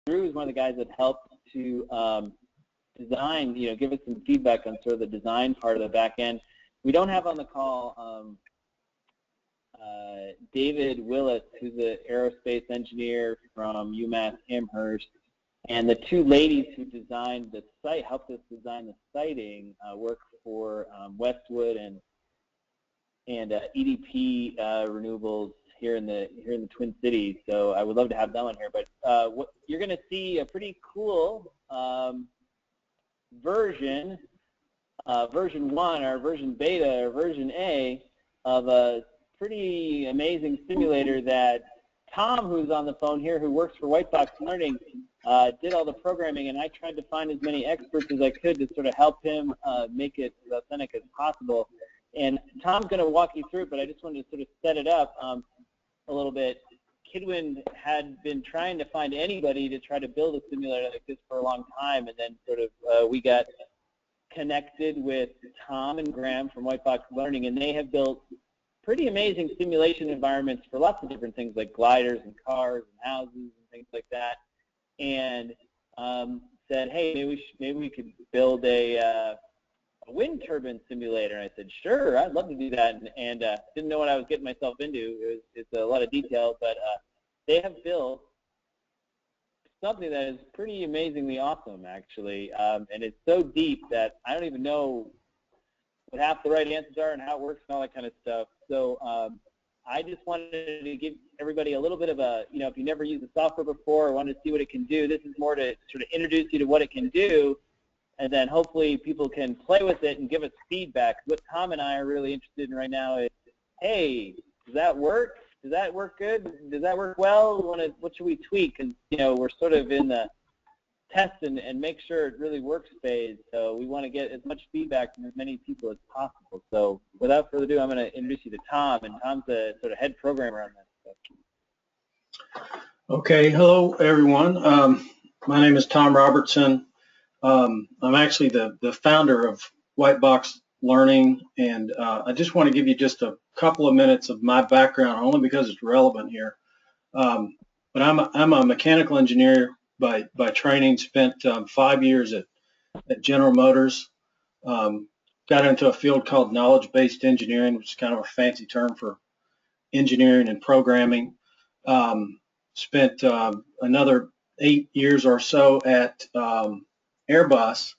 Drew is one of the guys that helped to design, give us some feedback on sort of the design part of the back end. We don't have on the call David Willis, who's an aerospace engineer from UMass Amherst, and the two ladies who designed the site, helped us design the siting, work for Westwood and EDP Renewables here in the Twin Cities. So I would love to have them on here. But what you're going to see a pretty cool version 1, or version beta, or version A of a pretty amazing simulator that Tom, who's on the phone here, who works for White Box Learning, did all the programming, and I tried to find as many experts as I could to sort of help him make it as authentic as possible. And Tom's going to walk you through it, but I just wanted to sort of set it up a little bit. KidWind had been trying to find anybody to try to build a simulator like this for a long time, and then sort of we got connected with Tom and Graham from White Box Learning, and they have built pretty amazing simulation environments for lots of different things like gliders and cars and houses and things like that, and said, hey, maybe we could build a wind turbine simulator. And I said, sure, I'd love to do that, and didn't know what I was getting myself into. It's a lot of detail, but they have built something that is pretty amazingly awesome, actually, and it's so deep that I don't even know what half the right answers are and how it works and all that kind of stuff. So I just wanted to give everybody a little bit of a, if you never used the software before or wanted to see what it can do, this is more to sort of introduce you to what it can do, and then hopefully people can play with it and give us feedback. What Tom and I are really interested in right now is, hey, does that work? Does that work good? Does that work well? What should we tweak? Because, we're sort of in the test and make sure it really works phase. So we want to get as much feedback from as many people as possible. So without further ado, I'm going to introduce you to Tom, and Tom's the sort of head programmer on this stuff. Okay, hello everyone. My name is Tom Robertson. I'm actually the founder of White Box Learning, and I just want to give you just a couple of minutes of my background, only because it's relevant here. But I'm a mechanical engineer by training. Spent 5 years at General Motors. Got into a field called knowledge-based engineering, which is kind of a fancy term for engineering and programming. Spent another 8 years or so at Airbus.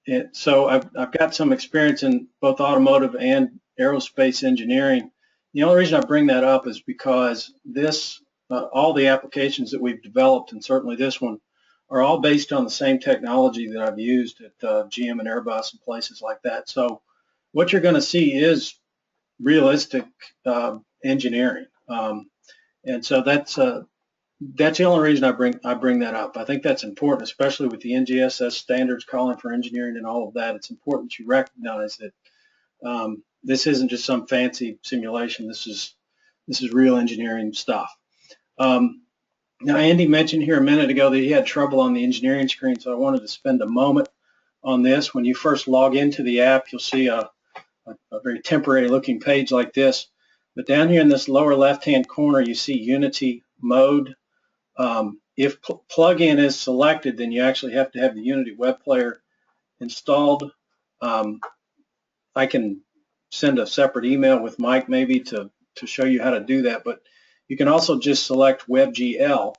And so I've got some experience in both automotive and aerospace engineering. The only reason I bring that up is because all the applications that we've developed, and certainly this one, are all based on the same technology that I've used at GM and Airbus and places like that. So what you're going to see is realistic engineering, and so that's the only reason I bring that up. I think that's important, especially with the NGSS standards calling for engineering and all of that. It's important that you recognize that this isn't just some fancy simulation. This is real engineering stuff. Now, Andy mentioned here a minute ago that he had trouble on the engineering screen, so I wanted to spend a moment on this. When you first log into the app, you'll see a very temporary looking page like this. But down here in this lower left-hand corner, you see Unity mode. If plugin is selected, then you actually have to have the Unity web player installed. I can send a separate email with Mike maybe to show you how to do that, but you can also just select WebGL,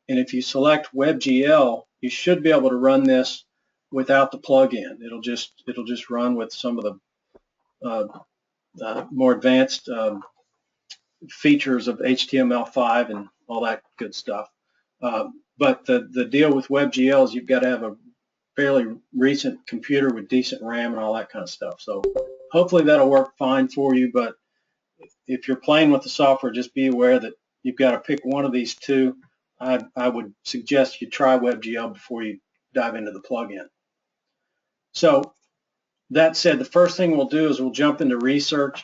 and if you select WebGL, you should be able to run this without the plugin. It'll just run with some of the more advanced features of HTML5 and all that good stuff. But the deal with WebGL is you've got to have a fairly recent computer with decent RAM and all that kind of stuff. So hopefully that'll work fine for you, but if you're playing with the software, just be aware that you've got to pick one of these two. I would suggest you try WebGL before you dive into the plugin. So that said, the first thing we'll do is we'll jump into research.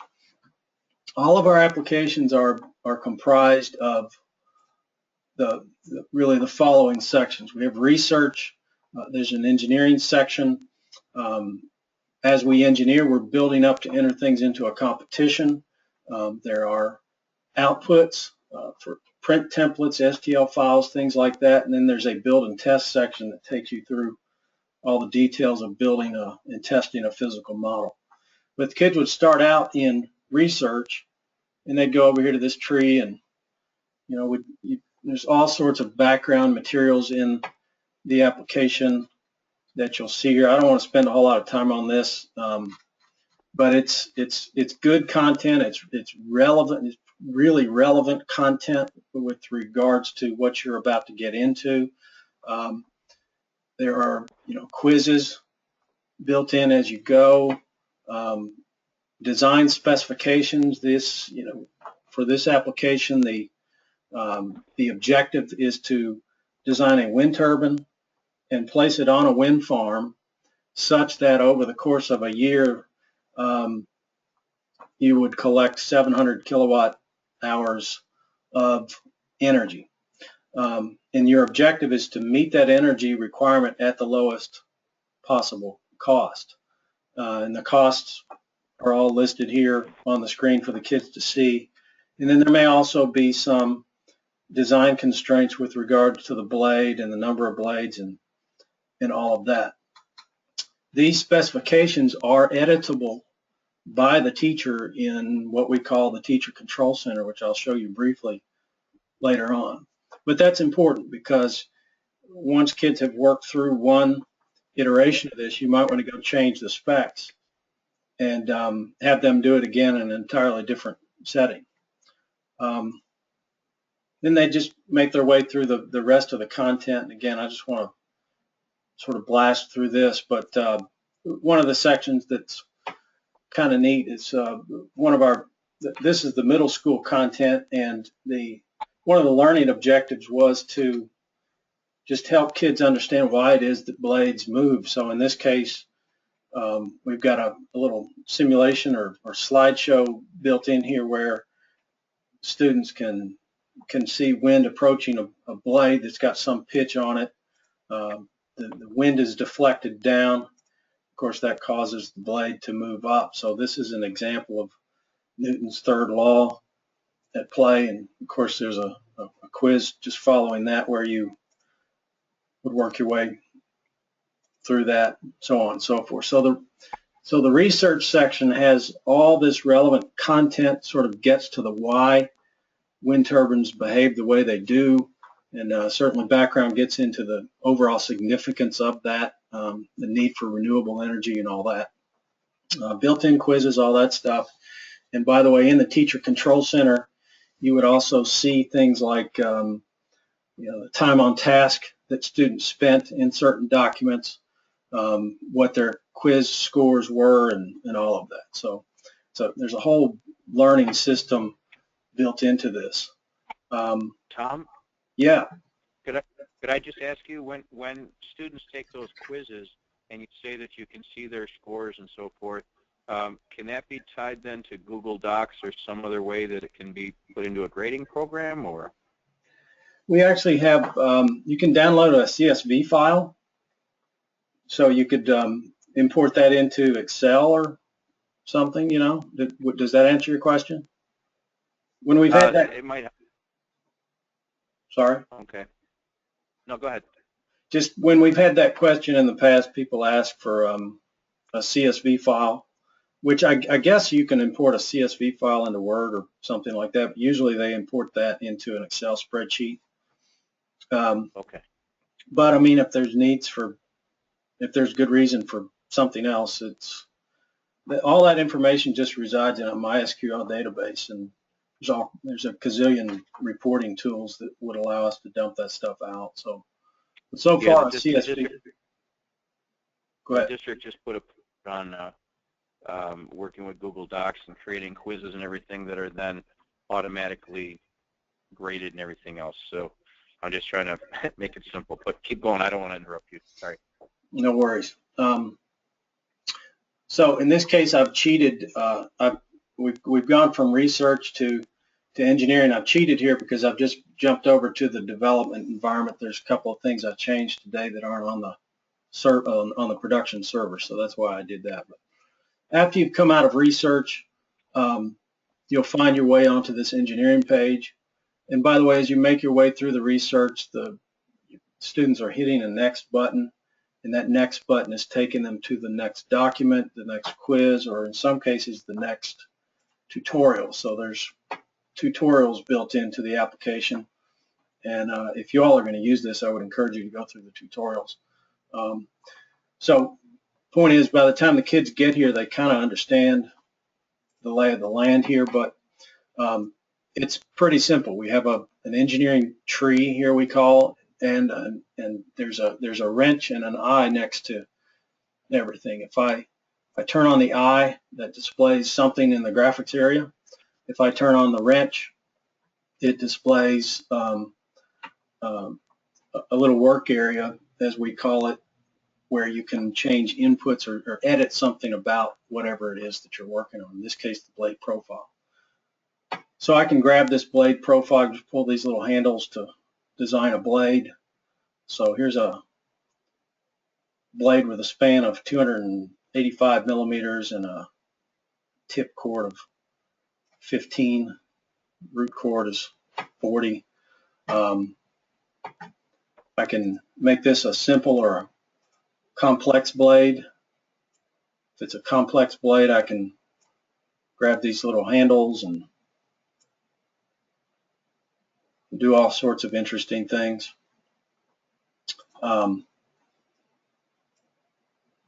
All of our applications are comprised of really the following sections. We have research. There's an engineering section. As we engineer, we're building up to enter things into a competition. There are outputs for print templates, STL files, things like that, and then there's a build and test section that takes you through all the details of building and testing a physical model. But the kids would start out in research, and they'd go over here to this tree, and there's all sorts of background materials in the application that you'll see here. I don't want to spend a whole lot of time on this, but it's good content. It's relevant. It's really relevant content with regards to what you're about to get into. There are quizzes built in as you go. Design specifications. This for this application, the objective is to design a wind turbine and place it on a wind farm such that over the course of a year you would collect 700 kilowatt hours of energy. And your objective is to meet that energy requirement at the lowest possible cost. And the costs are all listed here on the screen for the kids to see. And then there may also be some design constraints with regards to the blade and the number of blades and all of that. These specifications are editable by the teacher in what we call the Teacher Control Center, which I'll show you briefly later on. But that's important because once kids have worked through one iteration of this, you might want to go change the specs and have them do it again in an entirely different setting. Then they just make their way through the rest of the content. And again, I just want to sort of blast through this, but one of the sections that's kind of neat is this is the middle school content, and one of the learning objectives was to just help kids understand why it is that blades move. So in this case, we've got a little simulation or slideshow built in here where students can see wind approaching a blade that's got some pitch on it. The wind is deflected down. Of course, that causes the blade to move up. So this is an example of Newton's third law at play. And of course, there's a quiz just following that where you would work your way through that, so on and so forth. So the research section has all this relevant content, sort of gets to the why wind turbines behave the way they do, and certainly background gets into the overall significance of that, the need for renewable energy and all that. Built-in quizzes, all that stuff. And by the way, in the Teacher Control Center, you would also see things like the time on task that students spent in certain documents, what their quiz scores were, and all of that. So there's a whole learning system built into this. Tom? Yeah. Could I just ask you, when students take those quizzes and you say that you can see their scores and so forth, can that be tied then to Google Docs or some other way that it can be put into a grading program? Or we actually have, you can download a CSV file, so you could import that into Excel or something, Does that answer your question? When we've had that, it might. Sorry. Okay. No, go ahead. Just when we've had that question in the past, people ask for a CSV file, which I guess you can import a CSV file into Word or something like that. But usually they import that into an Excel spreadsheet. Okay. But I mean, if there's good reason for something else, all that information just resides in a MySQL database, and there's a gazillion reporting tools that would allow us to dump that stuff out. So far, CSV. Go ahead. The district just put on working with Google Docs and creating quizzes and everything that are then automatically graded and everything else. So I'm just trying to make it simple. But keep going. I don't want to interrupt you. Sorry. No worries. So in this case, I've cheated. We've gone from research to engineering. I've cheated here because I've just jumped over to the development environment. There's a couple of things I changed today that aren't on the production server, so that's why I did that. But after you've come out of research, you'll find your way onto this engineering page. And by the way, as you make your way through the research, the students are hitting a next button, and that next button is taking them to the next document, the next quiz, or in some cases the next tutorial. So there's tutorials built into the application, and if you all are going to use this, I would encourage you to go through the tutorials. So point is, by the time the kids get here, they kind of understand the lay of the land here, but it's pretty simple. We have an engineering tree here, we call, and there's a wrench and an eye next to everything. If I turn on the eye, that displays something in the graphics area. If I turn on the wrench, it displays a little work area, as we call it, where you can change inputs or edit something about whatever it is that you're working on. In this case, the blade profile. So I can grab this blade profile, just pull these little handles to design a blade. So here's a blade with a span of 285 millimeters and a tip chord of 15. Root chord is 40. I can make this a simple or a complex blade. If it's a complex blade, I can grab these little handles and do all sorts of interesting things.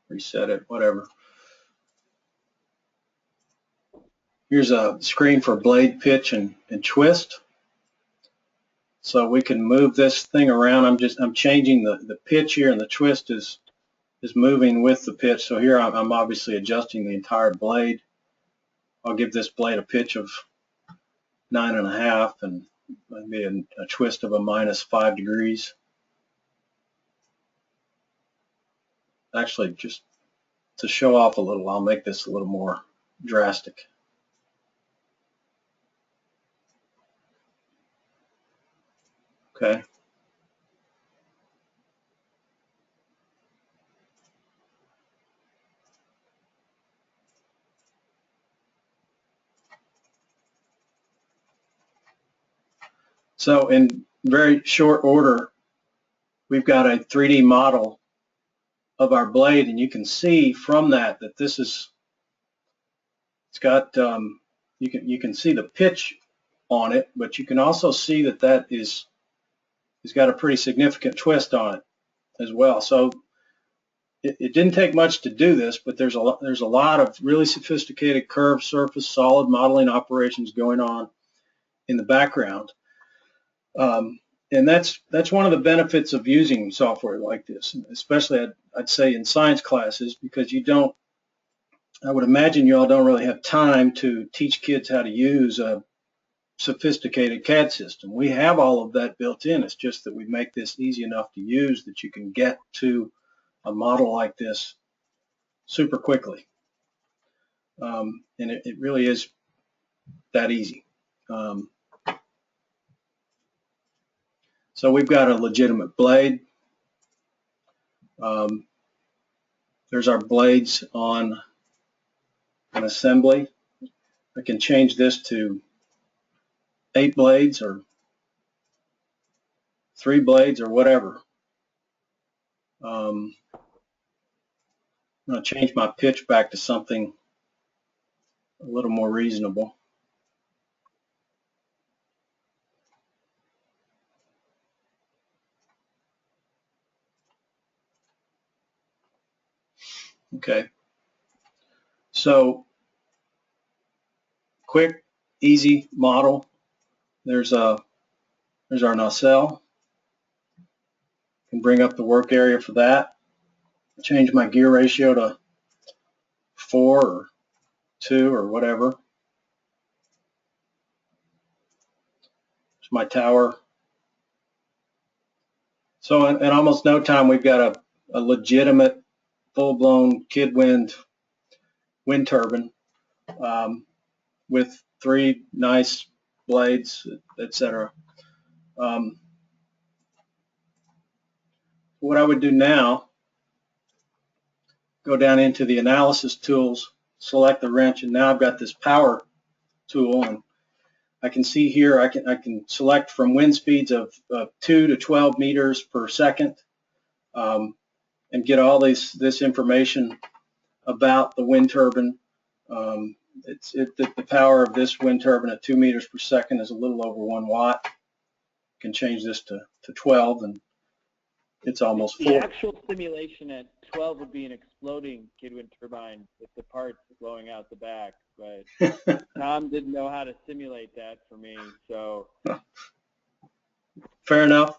Reset it, whatever. Here's a screen for blade pitch and twist. So we can move this thing around. I'm changing the pitch here, and the twist is moving with the pitch. So here I'm obviously adjusting the entire blade. I'll give this blade a pitch of 9.5 and maybe a twist of a -5 degrees. Actually, just to show off a little, I'll make this a little more drastic. Okay. So in very short order, we've got a 3D model of our blade, and you can see from that this is, it's got, you can see the pitch on it, but you can also see that it's got a pretty significant twist on it as well. So it didn't take much to do this, but there's a lot of really sophisticated curved surface solid modeling operations going on in the background. And that's one of the benefits of using software like this, especially I'd say in science classes, because I would imagine you all don't really have time to teach kids how to use a sophisticated CAD system. We have all of that built in. It's just that we make this easy enough to use that you can get to a model like this super quickly. And it really is that easy. So we've got a legitimate blade. There's our blades on an assembly. I can change this to 8 blades or 3 blades or whatever. I'm going to change my pitch back to something a little more reasonable. Okay. So quick, easy model. There's our nacelle. Can bring up the work area for that. Change my gear ratio to 4 or 2 or whatever. It's my tower. So in almost no time, we've got a legitimate, full-blown KidWind wind turbine with 3 nice blades, etc. What I would do now, go down into the analysis tools, select the wrench, and now I've got this power tool, and I can see here I can select from wind speeds of 2 to 12 meters per second, and get all this information about the wind turbine. The power of this wind turbine at 2 meters per second is a little over 1 watt. You can change this to 12, and it's almost 4. The actual simulation at 12 would be an exploding KidWind turbine with the parts blowing out the back, but Tom didn't know how to simulate that for me, so. Fair enough.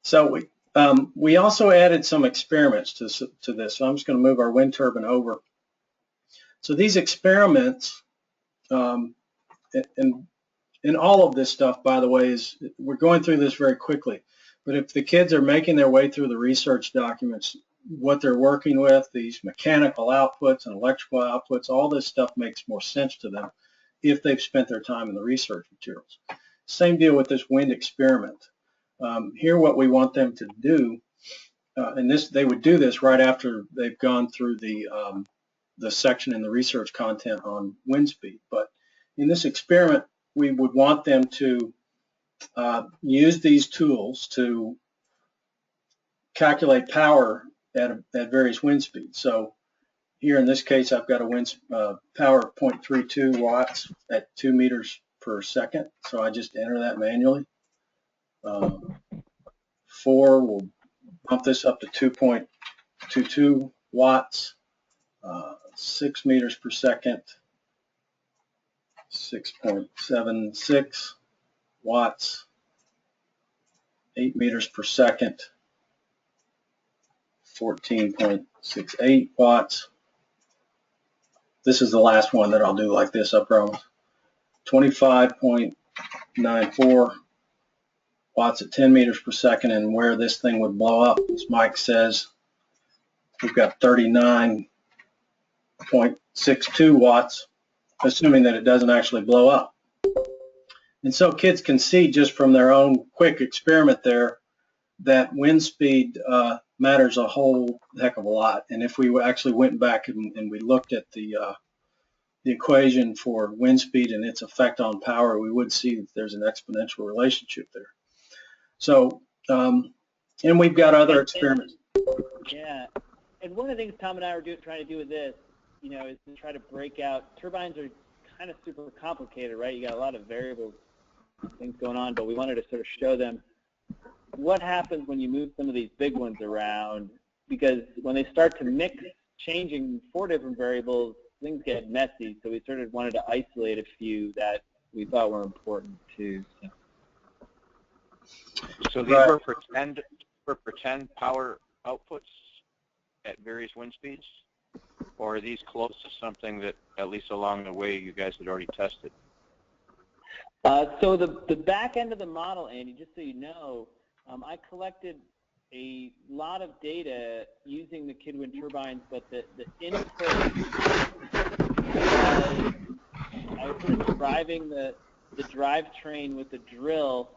So we also added some experiments to this. So I'm just going to move our wind turbine over. So these experiments, and all of this stuff, by the way, we're going through this very quickly. But if the kids are making their way through the research documents, what they're working with, these mechanical outputs and electrical outputs, all this stuff makes more sense to them if they've spent their time in the research materials. Same deal with this wind experiment. Here what we want them to do, and they would do this right after they've gone through the section in the research content on wind speed. But in this experiment, we would want them to use these tools to calculate power at various wind speeds. So here in this case, I've got a wind power of 0.32 watts at 2 meters per second. So I just enter that manually. 4 will bump this up to 2.22 watts, 6 meters per second, 6.76 watts, 8 meters per second, 14.68 watts. This is the last one that I'll do like this, I promise. 25.94 watts at 10 meters per second, and where this thing would blow up, as Mike says, we've got 39.62 watts, assuming that it doesn't actually blow up. And so kids can see just from their own quick experiment there that wind speed matters a whole heck of a lot. And if we actually went back and we looked at the equation for wind speed and its effect on power, we would see that there's an exponential relationship there. So, and we've got other experiments. Yeah, and one of the things Tom and I were trying to do with this, you know, is to try to break out. Turbines are kind of super complicated, right? You got a lot of variables, things going on, but we wanted to sort of show them what happens when you move some of these big ones around, because when they start to mix, changing 4 different variables, things get messy. So we sort of wanted to isolate a few that we thought were important too. So these were pretend power outputs at various wind speeds, or are these close to something that, at least along the way, you guys had already tested? So the back end of the model, Andy, just so you know, I collected a lot of data using the KidWind turbines, but the input was, I was sort of driving the drivetrain with the drill,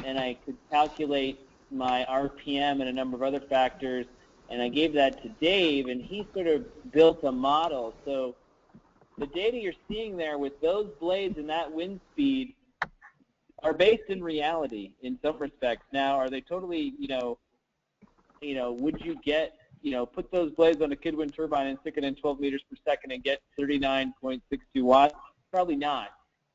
and I could calculate my RPM and a number of other factors, and I gave that to Dave, and he sort of built a model. So the data you're seeing there with those blades and that wind speed are based in reality in some respects. Now, are they totally, would you get, put those blades on a KidWind turbine and stick it in 12 meters per second and get 39.62 watts? Probably not.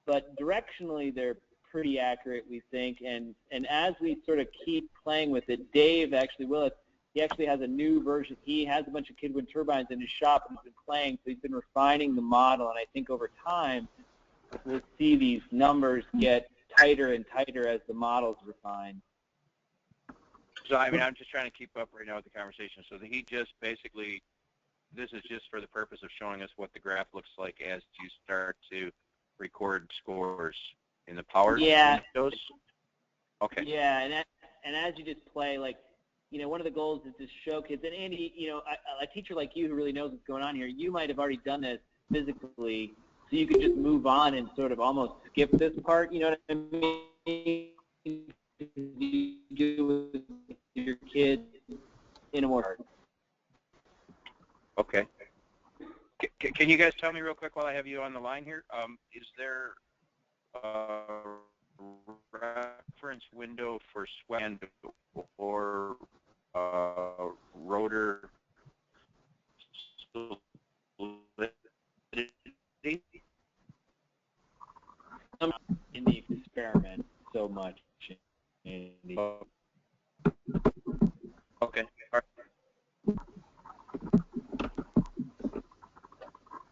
But directionally, they're pretty accurate, we think. And as we sort of keep playing with it, Dave Willis, he actually has a new version. He has a bunch of KidWind turbines in his shop and he's been playing, so he's been refining the model. And I think over time, we'll see these numbers get tighter and tighter as the model's refined. So, I mean, I'm just trying to keep up right now with the conversation. So he just basically, this is just for the purpose of showing us what the graph looks like as you start to record scores in the power windows? Okay. Yeah, and as you just play, like, one of the goals is to show kids, and Andy, a teacher like you who really knows what's going on here, you might have already done this physically, so you could just move on and sort of almost skip this part, you know what I mean? You do with your kids in a more. Okay. Can you guys tell me real quick while I have you on the line here? Is there a reference window for SWAN or rotor solidity? In the experiment so much, Andy. Okay. All right.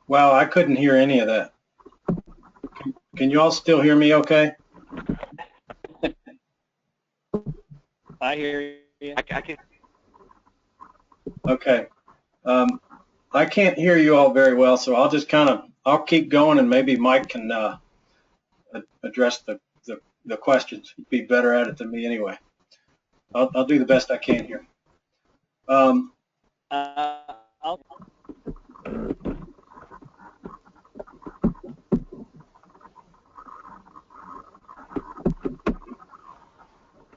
Wow, I couldn't hear any of that. Can you all still hear me okay? I hear you. I can. Okay. I can't hear you all very well, so I'll just I'll keep going, and maybe Mike can address the questions. He'd be better at it than me anyway. I'll do the best I can here.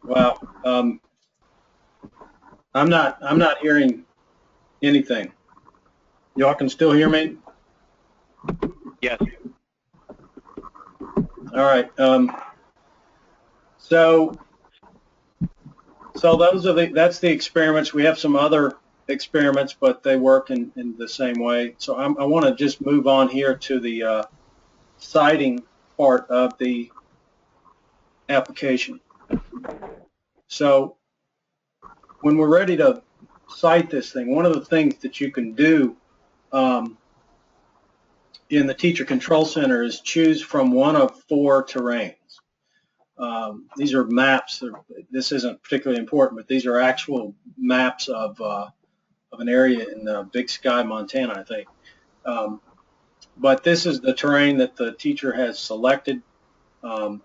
Wow. I'm not hearing anything. Y'all can still hear me? Yes. All right. So that's the experiments. We have some other experiments, but they work in the same way. So I want to just move on here to the sighting part of the application. So when we're ready to sight this thing, one of the things that you can do in the Teacher Control Center is choose from one of 4 terrains. These are maps. This isn't particularly important, but these are actual maps of an area in Big Sky, Montana, I think. But this is the terrain that the teacher has selected. And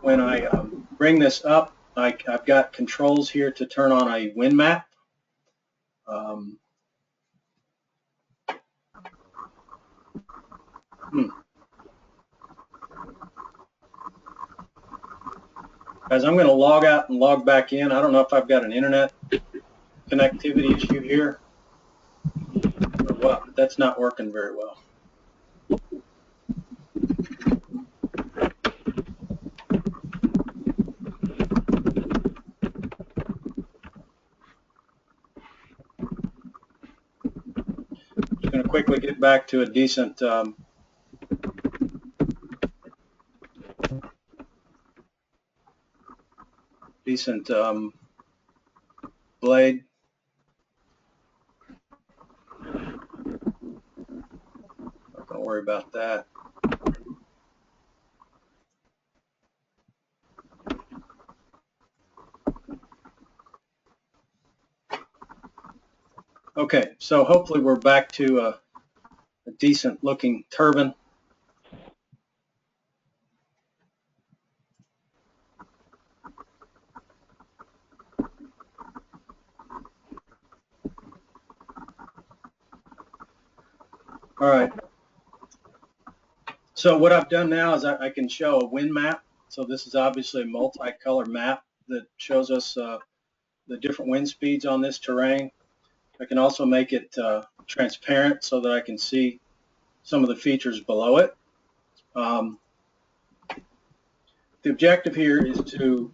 when I bring this up, I've got controls here to turn on a wind map. Guys, I'm going to log out and log back in. I don't know if I've got an internet connectivity issue here or what, but that's not working very well. Just going to quickly get back to a decent blade. Not going to worry about that. Okay, so hopefully we're back to a decent looking turbine. All right. So what I've done now is I can show a wind map. So this is obviously a multi-color map that shows us the different wind speeds on this terrain. I can also make it transparent so that I can see some of the features below it. The objective here is to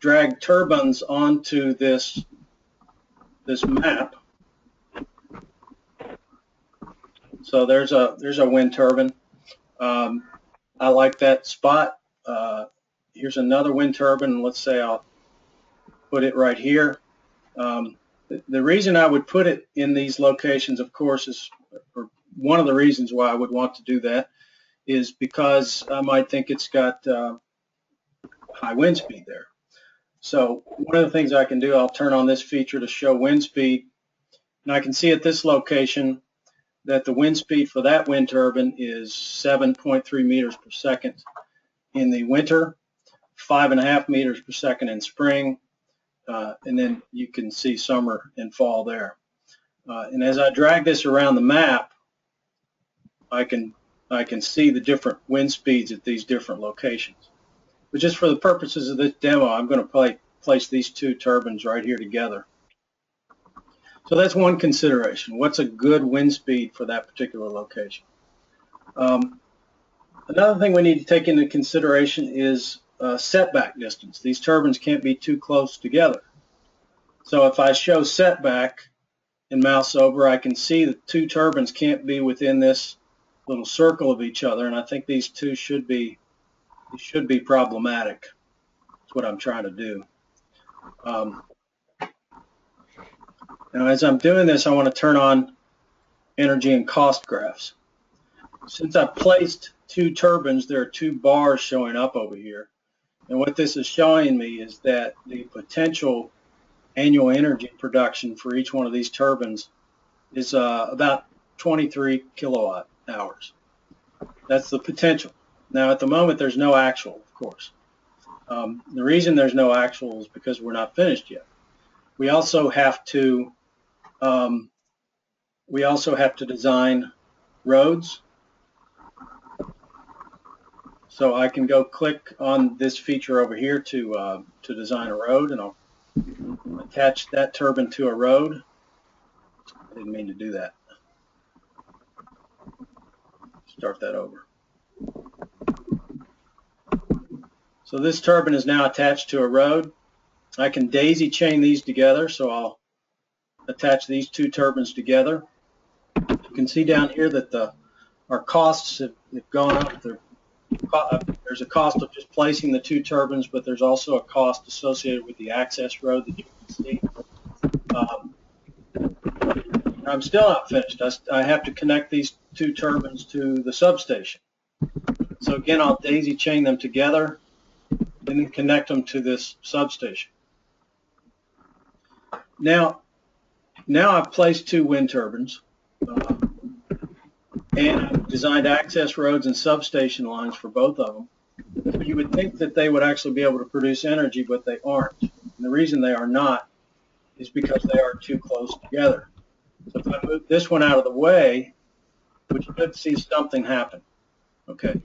drag turbines onto this map. So there's a wind turbine. I like that spot. Here's another wind turbine. Let's say I'll put it right here. The reason I would put it in these locations, of course, is, or one of the reasons why I would want to do that, is because I might think it's got high wind speed there. So one of the things I can do, I'll turn on this feature to show wind speed, and I can see at this location that the wind speed for that wind turbine is 7.3 meters per second in the winter, 5.5 meters per second in spring, and then you can see summer and fall there. And as I drag this around the map, I can see the different wind speeds at these different locations. But just for the purposes of this demo, I'm going to place these 2 turbines right here together. So that's one consideration. What's a good wind speed for that particular location? Another thing we need to take into consideration is setback distance. These turbines can't be too close together. So if I show setback and mouse over, I can see the two turbines can't be within this little circle of each other, and I think these two should be problematic. That's what I'm trying to do. Now, as I'm doing this, I want to turn on energy and cost graphs. Since I've placed two turbines, there are two bars showing up over here. And what this is showing me is that the potential annual energy production for each one of these turbines is about 23 kilowatt hours. That's the potential. Now, at the moment, there's no actual, of course. The reason there's no actual is because we're not finished yet. We also have to design roads. So I can go click on this feature over here to design a road, and I'll attach that turbine to a road. I didn't mean to do that. Start that over. So this turbine is now attached to a road. I can daisy chain these together, so I'll attach these two turbines together. You can see down here that our costs have gone up. There's a cost of just placing the two turbines, but there's also a cost associated with the access road that you can see. I'm still not finished. I have to connect these two turbines to the substation. So again, I'll daisy chain them together and then connect them to this substation. Now I've placed two wind turbines and I've designed access roads and substation lines for both of them. So you would think that they would actually be able to produce energy, but they aren't. And the reason they are not is because they are too close together. So if I move this one out of the way, we should see something happen. Okay.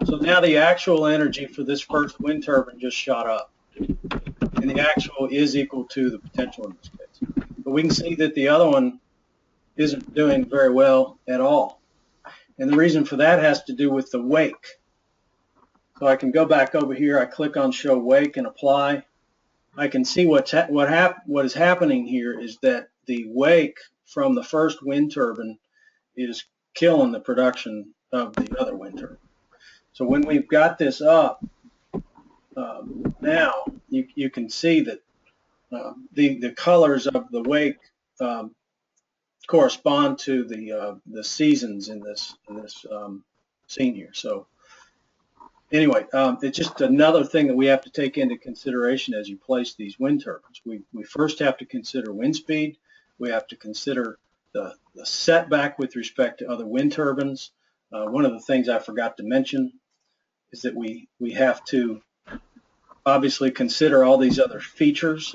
So now the actual energy for this first wind turbine just shot up. And the actual is equal to the potential in this case. But we can see that the other one isn't doing very well at all. And the reason for that has to do with the wake. So I can go back over here, I click on show wake and apply. I can see what is happening here is that the wake from the first wind turbine is killing the production of the other wind turbine. So when we've got this up, now you can see that the colors of the wake correspond to the seasons in this scene here. So anyway, it's just another thing that we have to take into consideration as you place these wind turbines. We first have to consider wind speed. We have to consider the setback with respect to other wind turbines. One of the things I forgot to mention is that we have to obviously consider all these other features.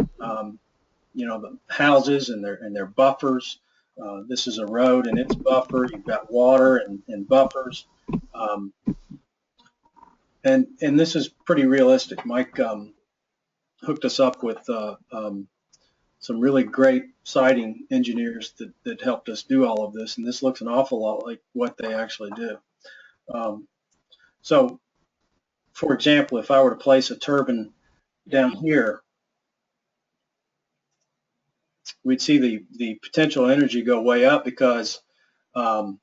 You know, the houses and their buffers. This is a road and its buffer. You've got water and buffers. And this is pretty realistic. Mike hooked us up with some really great siting engineers that helped us do all of this, and this looks an awful lot like what they actually do. So, for example, if I were to place a turbine down here, we'd see the potential energy go way up because the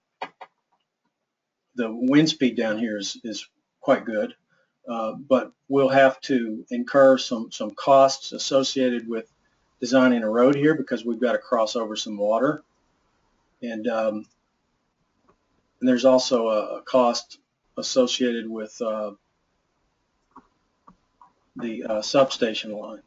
wind speed down here is quite good. But we'll have to incur some costs associated with designing a road here because we've got to cross over some water, and there's also a cost associated with the substation line.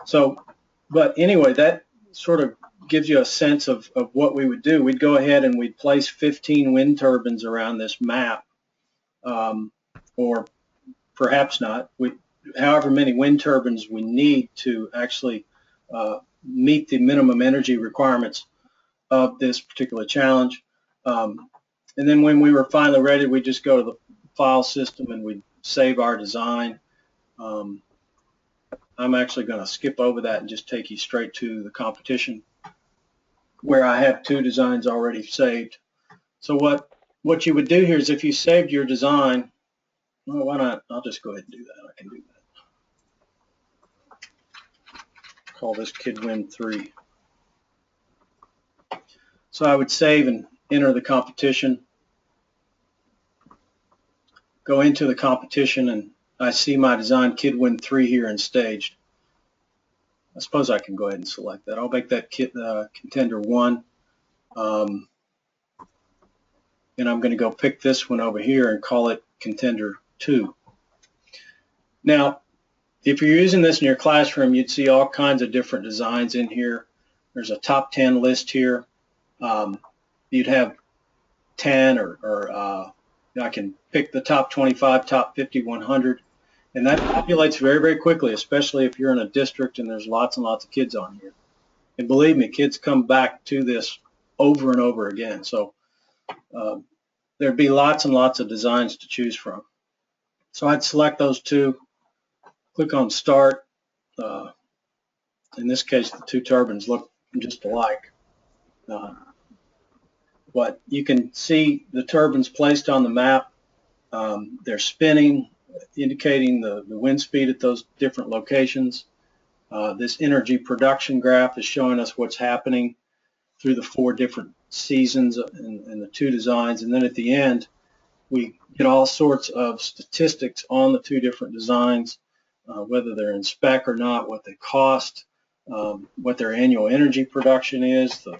So, but anyway, that sort of gives you a sense of what we would do. We'd go ahead and we'd place 15 wind turbines around this map, or perhaps not. However many wind turbines we need to actually meet the minimum energy requirements of this particular challenge. And then when we were finally ready, we just go to the file system and we save our design. I'm actually going to skip over that and just take you straight to the competition where I have 2 designs already saved. So what you would do here is if you saved your design, well, why not? I'll just go ahead and do that. I can do that. Call this KidWind 3. So I would save and enter the competition. Go into the competition, and I see my design KidWind 3 here and staged. I suppose I can go ahead and select that. I'll make that contender 1. And I'm going to go pick this one over here and call it contender 2. Now, if you're using this in your classroom, you'd see all kinds of different designs in here. There's a top 10 list here. You'd have 10 or I can pick the top 25, top 50, 100. And that populates very, very quickly, especially if you're in a district and there's lots and lots of kids on here. And believe me, kids come back to this over and over again. So there'd be lots and lots of designs to choose from. So I'd select those 2, click on Start. In this case, the 2 turbines look just alike. But you can see the turbines placed on the map. They're spinning, indicating the wind speed at those different locations. This energy production graph is showing us what's happening through the 4 different seasons and the 2 designs. And then at the end, we get all sorts of statistics on the 2 different designs, whether they're in spec or not, what they cost, what their annual energy production is, the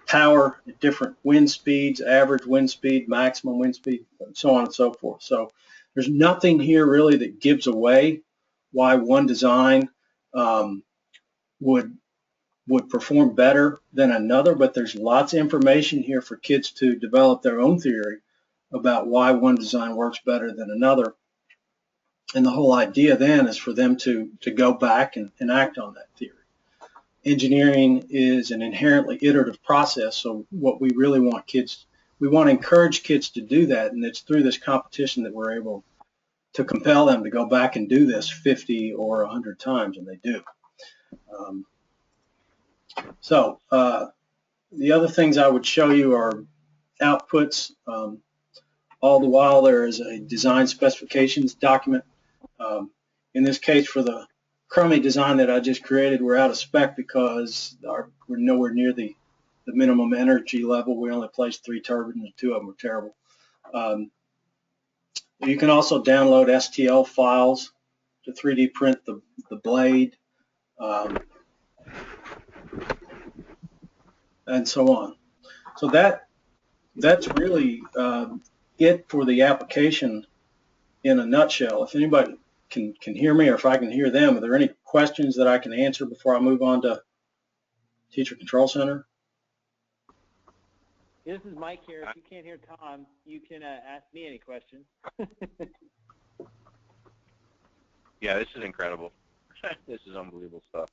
power at different wind speeds, average wind speed, maximum wind speed, and so on and so forth. So there's nothing here really that gives away why one design would perform better than another, but there's lots of information here for kids to develop their own theory about why one design works better than another. And the whole idea then is for them to go back and act on that theory. Engineering is an inherently iterative process, so what we really want we want to encourage kids to do that, and it's through this competition that we're able to compel them to go back and do this 50 or 100 times, and they do. The other things I would show you are outputs. All the while there is a design specifications document. In this case, for the crummy design that I just created, we're out of spec because we're nowhere near the minimum energy level. We only placed 3 turbines, and 2 of them were terrible. You can also download STL files to 3D print the blade, and so on. So that's really it for the application in a nutshell. If anybody can hear me, or if I can hear them, are there any questions that I can answer before I move on to Teacher Control Center? Yeah, this is Mike here. If you can't hear Tom, you can ask me any questions. Yeah, this is incredible. This is unbelievable stuff.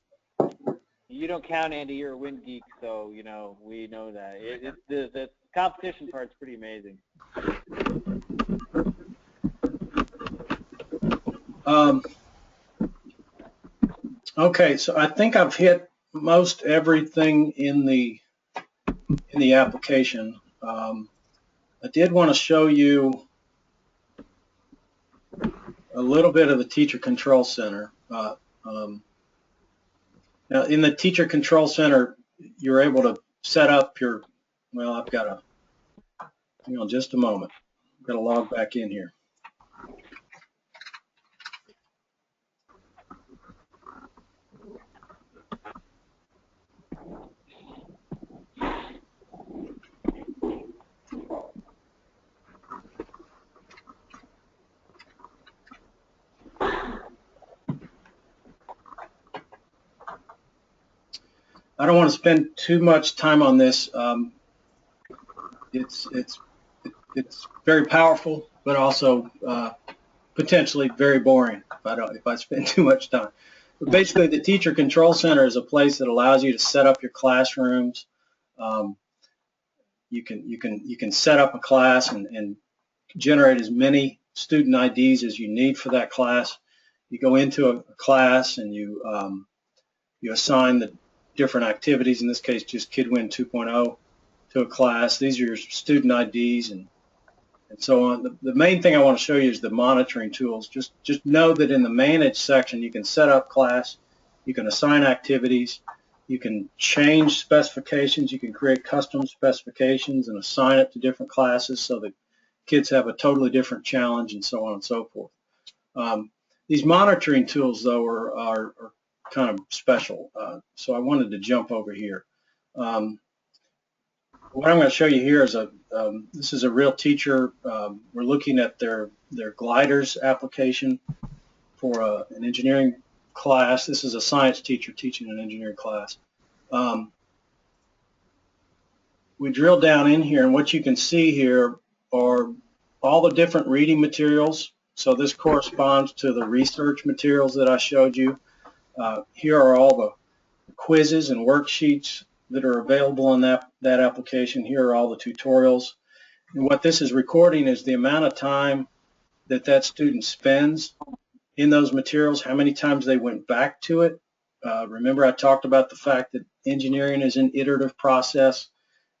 You don't count, Andy. You're a wind geek, so we know that. The competition part's pretty amazing. Okay, so I think I've hit most everything in the application. I did want to show you a little bit of the Teacher Control Center. Now, in the Teacher Control Center, you're able to set up your, well, I've got to, hang on just a moment. I've got to log back in here. I don't want to spend too much time on this. It's very powerful, but also potentially very boring if I spend too much time. But basically, the Teacher Control Center is a place that allows you to set up your classrooms. You can set up a class and generate as many student IDs as you need for that class. You go into a class and you assign the different activities, in this case just KidWind 2.0 to a class. These are your student IDs and so on. The main thing I want to show you is the monitoring tools. Just know that in the Manage section you can set up class, you can assign activities, you can change specifications, you can create custom specifications and assign it to different classes so that kids have a totally different challenge and so on and so forth. These monitoring tools, though, are kind of special, so I wanted to jump over here. What I'm going to show you here is this is a real teacher. We're looking at their gliders application for an engineering class. This is a science teacher teaching an engineering class. We drill down in here, and what you can see here are all the different reading materials. So this corresponds to the research materials that I showed you. Here are all the quizzes and worksheets that are available in that application. Here are all the tutorials. And what this is recording is the amount of time that student spends in those materials, how many times they went back to it. Remember I talked about the fact that engineering is an iterative process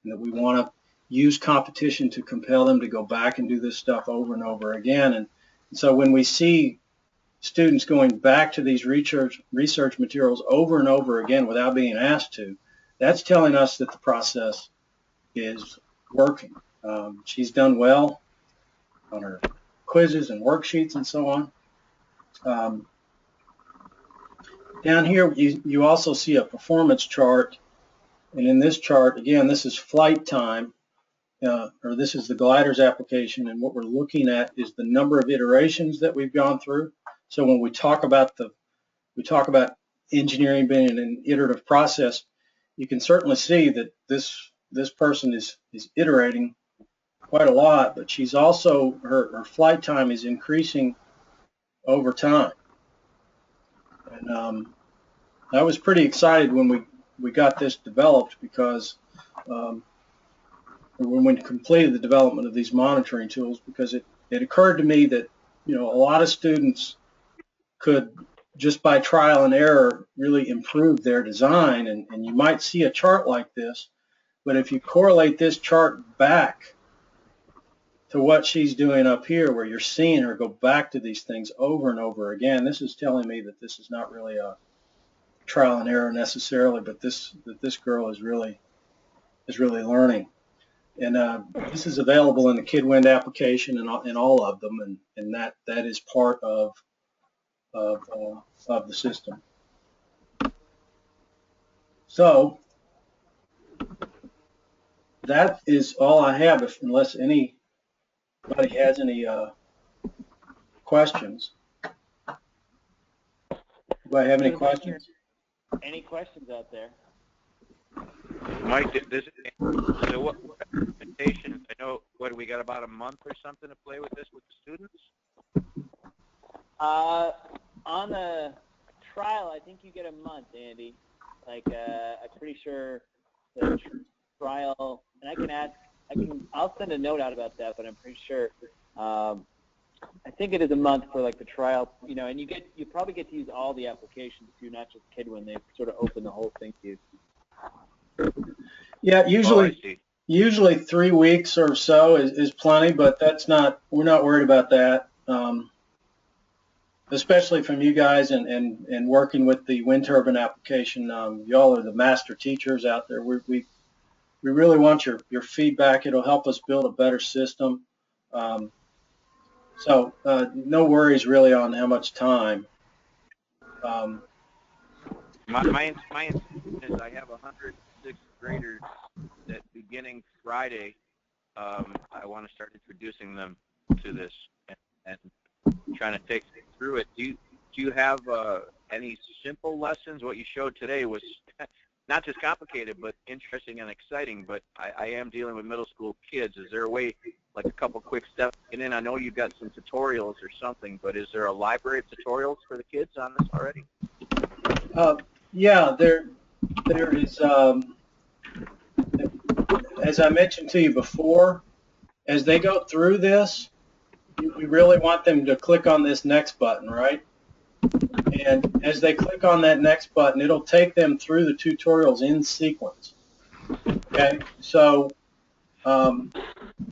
and that we want to use competition to compel them to go back and do this stuff over and over again. And so when we see students going back to these research materials over and over again without being asked to, that's telling us that the process is working. She's done well on her quizzes and worksheets and so on. Down here you also see a performance chart, and in this chart, again, this is flight time, or this is the gliders application, and what we're looking at is the number of iterations that we've gone through. So when we talk about engineering being an iterative process, you can certainly see that this person is iterating quite a lot, but she's also, her flight time is increasing over time. And I was pretty excited when we got this developed, because when we completed the development of these monitoring tools, because it occurred to me that, you know, a lot of students could, just by trial and error, really improve their design. And you might see a chart like this, but if you correlate this chart back to what she's doing up here, where you're seeing her go back to these things over and over again, this is telling me that this is not really a trial and error necessarily, but that this girl is really learning. And this is available in the KidWind application and in all of them, and that is part of the system. So that is all I have, unless anybody has any questions. Do I have any questions? Any questions out there? Mike, so what implementation? I know, what, we got about a month or something to play with this with the students? On the trial, I think you get a month, Andy. Like, I'm pretty sure the trial, and I'll send a note out about that, but I'm pretty sure, I think it is a month for like the trial, you know, and you probably get to use all the applications too, not just KidWind. They sort of open the whole thing to you. Yeah, usually 3 weeks or so is plenty, but we're not worried about that. Especially from you guys and working with the wind turbine application. Y'all are the master teachers out there. We really want your feedback. It'll help us build a better system. So no worries really on how much time. My intention is I have 106 graders that beginning Friday, I want to start introducing them to this and trying to take them through it. Do you have any simple lessons? What you showed today was not just complicated, but interesting and exciting. But I am dealing with middle school kids. Is there a way, like a couple quick steps? And then I know you've got some tutorials or something, but is there a library of tutorials for the kids on this already? Yeah, there is. As I mentioned to you before, as they go through this, we really want them to click on this next button, right? And as they click on that next button, it'll take them through the tutorials in sequence. Okay, so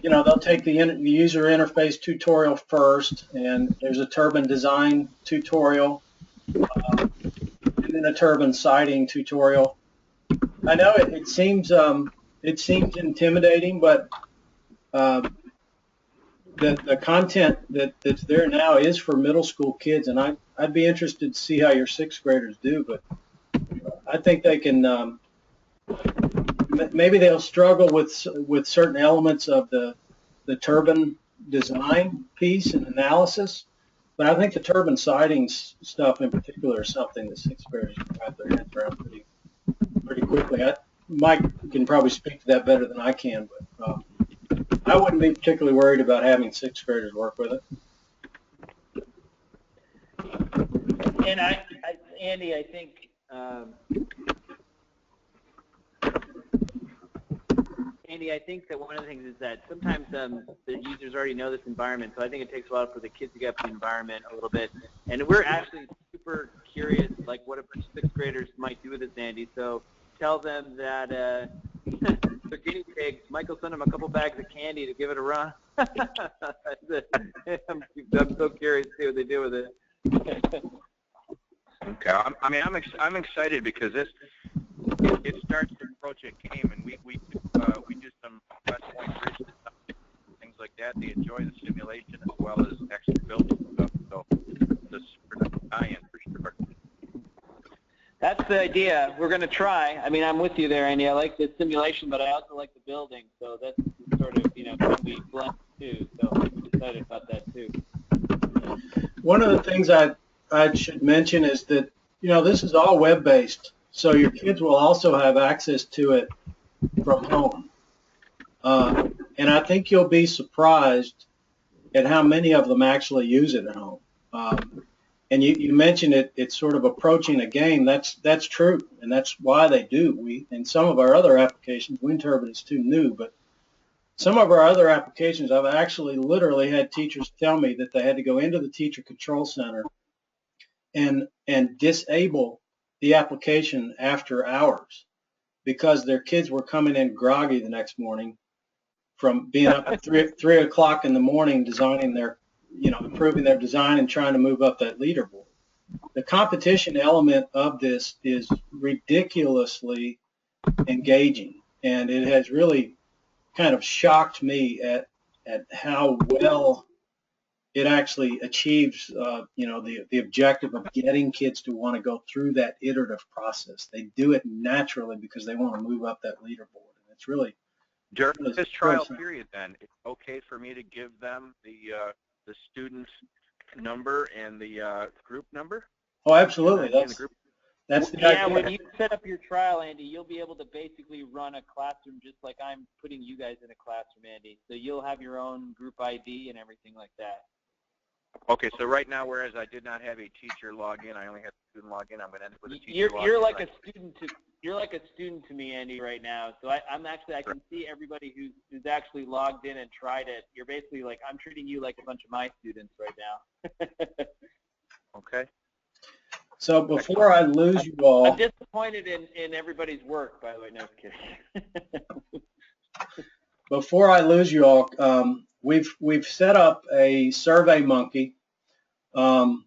you know, they'll take the user interface tutorial first, and there's a turbine design tutorial, and then a turbine sighting tutorial. I know it seems intimidating, but the content that's there now is for middle school kids, and I'd be interested to see how your sixth graders do. But I think they can. Maybe they'll struggle with certain elements of the turbine design piece and analysis, but I think the turbine sighting stuff in particular is something that sixth graders can wrap their heads around pretty quickly. Mike can probably speak to that better than I can, but I wouldn't be particularly worried about having sixth graders work with it. And Andy, I think Andy, I think that one of the things is that sometimes the users already know this environment, so I think it takes a while for the kids to get up to the environment a little bit. And we're actually super curious, like what a bunch of sixth graders might do with this, Andy. So tell them that they're guinea pigs. Michael sent them a couple bags of candy to give it a run. I'm so curious to see what they do with it. Okay, I'm excited because it starts to approach a game, and we do some West Point bridges, things like that. They enjoy the simulation as well as actually building stuff. So this is a tie-in for sure. That's the idea. We're going to try. I mean, I'm with you there, Andy. I like the simulation, but I also like the building. So that's sort of, can we blend too? So I'm excited about that too. One of the things I should mention is that, this is all web-based, so your kids will also have access to it from home. And I think you'll be surprised at how many of them actually use it at home. And you mentioned it's sort of approaching a game. That's true, and that's why they do. In some of our other applications, wind turbine is too new, but some of our other applications, I've actually literally had teachers tell me that they had to go into the teacher control center and disable the application after hours because their kids were coming in groggy the next morning from being up at 3 o'clock in the morning designing their, improving their design and trying to move up that leaderboard. The competition element of this is ridiculously engaging, and it has really kind of shocked me at how well it actually achieves, the objective of getting kids to want to go through that iterative process. They do it naturally because they want to move up that leaderboard, and it's really during this trial period. Then it's okay for me to give them the student's number and the group number. Oh, absolutely. That's the idea. Yeah, when you set up your trial, Andy, you'll be able to basically run a classroom just like I'm putting you guys in a classroom, Andy. So you'll have your own group ID and everything like that. Okay, so right now, whereas I did not have a teacher log in, I only had a student log in. I'm going to end up with a teacher log in. You're like a student to me, Andy, right now. So I can see everybody who's actually logged in and tried it. You're basically like, I'm treating you like a bunch of my students right now. Okay. So before I lose you all, I'm disappointed in everybody's work, by the way. No, I'm kidding. Before I lose you all, we've set up a Survey Monkey, and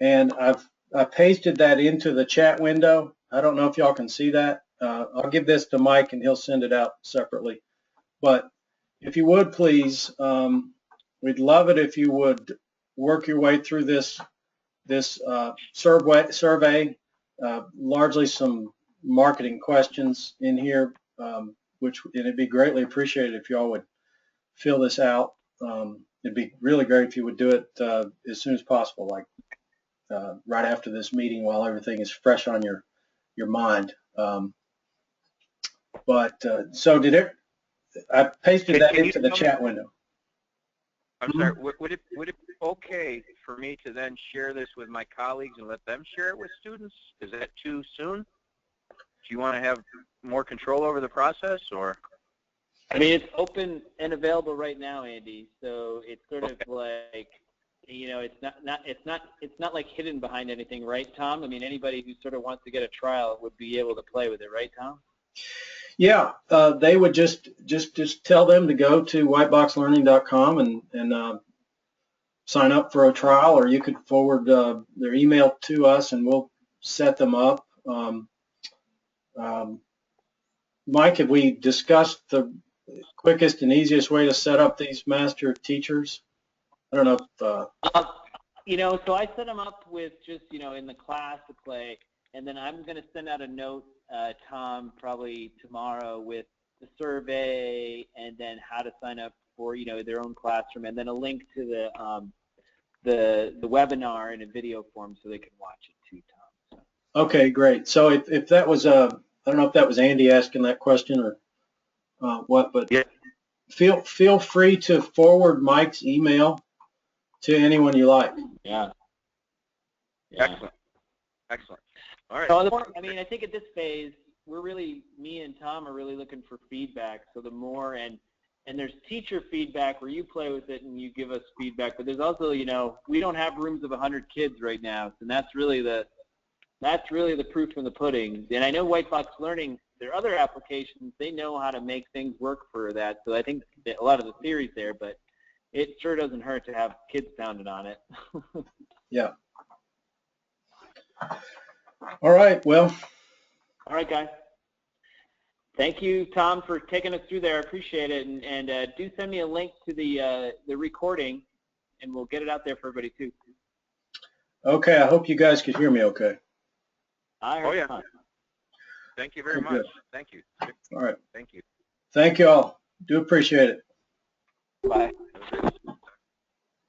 I pasted that into the chat window. I don't know if y'all can see that. I'll give this to Mike, and he'll send it out separately. But if you would please, we'd love it if you would work your way through this survey. Largely some marketing questions in here, and it'd be greatly appreciated if y'all would fill this out. It'd be really great if you would do it as soon as possible, like right after this meeting while everything is fresh on your mind. So I pasted that into the chat window. I'm sorry, would it be okay for me to then share this with my colleagues and let them share it with students? Is that too soon? Do you want to have more control over the process, or? I mean, it's open and available right now, Andy, so it's sort of like, it's not like hidden behind anything, right, Tom? I mean, anybody who sort of wants to get a trial would be able to play with it, right, Tom? Yeah, they would just tell them to go to whiteboxlearning.com and sign up for a trial, or you could forward their email to us and we'll set them up. Mike, have we discussed the quickest and easiest way to set up these master teachers? I don't know if so I set them up with just in the class to play, and then I'm going to send out a note, Tom, probably tomorrow with the survey and then how to sign up for their own classroom, and then a link to the webinar in a video form so they can watch it too, Tom. So. Okay, great. So if that was I don't know if that was Andy asking that question or what, but yeah. Feel free to forward Mike's email to anyone you like. Yeah. Excellent. All right. So I mean, I think at this phase, me and Tom are really looking for feedback. So the more, and there's teacher feedback where you play with it and you give us feedback, but there's also, we don't have rooms of 100 kids right now, and that's really the proof in the pudding. And I know White Box Learning, their other applications, they know how to make things work for that. So I think that a lot of the theory's there, but it sure doesn't hurt to have kids pounded on it. Yeah. All right. Well. All right, guys. Thank you, Tom, for taking us through there. I appreciate it. And do send me a link to the recording, and we'll get it out there for everybody, too. Okay. I hope you guys could hear me okay. I heard yeah. fine. Thank you very much. Good. Thank you. All right. Thank you. Thank you all. Do appreciate it. Bye. Have a great